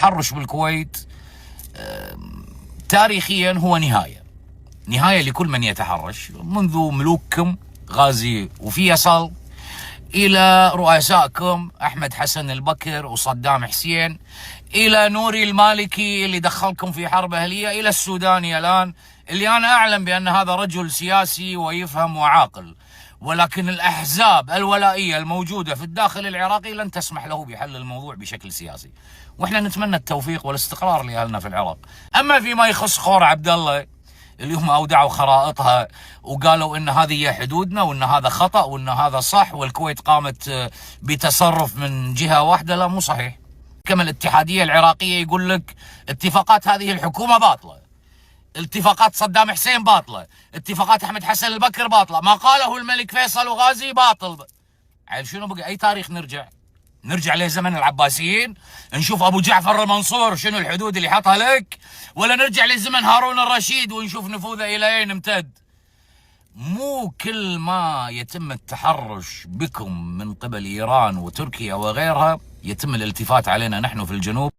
التحرش بالكويت تاريخيا هو نهاية لكل من يتحرش، منذ ملوككم غازي وفيصل إلى رؤسائكم أحمد حسن البكر وصدام حسين، إلى نوري المالكي اللي دخلكم في حرب أهلية، إلى السوداني الآن اللي أنا أعلم بأن هذا رجل سياسي ويفهم وعاقل، ولكن الأحزاب الولائية الموجودة في الداخل العراقي لن تسمح له بحل الموضوع بشكل سياسي، وإحنا نتمنى التوفيق والاستقرار لأهلنا في العراق. أما فيما يخص خور عبد الله اللي هم أودعوا خرائطها وقالوا إن هذه هي حدودنا وإن هذا خطأ وإن هذا صح والكويت قامت بتصرف من جهة واحدة، لا مو صحيح. كما الاتحادية العراقية يقول لك اتفاقات هذه الحكومة باطلة، اتفاقات صدام حسين باطلة، اتفاقات أحمد حسن البكر باطلة، ما قاله الملك فيصل وغازي باطل. عيل شنو بقى؟ أي تاريخ نرجع لزمن العباسيين نشوف ابو جعفر المنصور شنو الحدود اللي حطها لك، ولا نرجع لزمن هارون الرشيد ونشوف نفوذه الى اين امتد؟ مو كل ما يتم التحرش بكم من قبل ايران وتركيا وغيرها يتم الالتفات علينا نحن في الجنوب.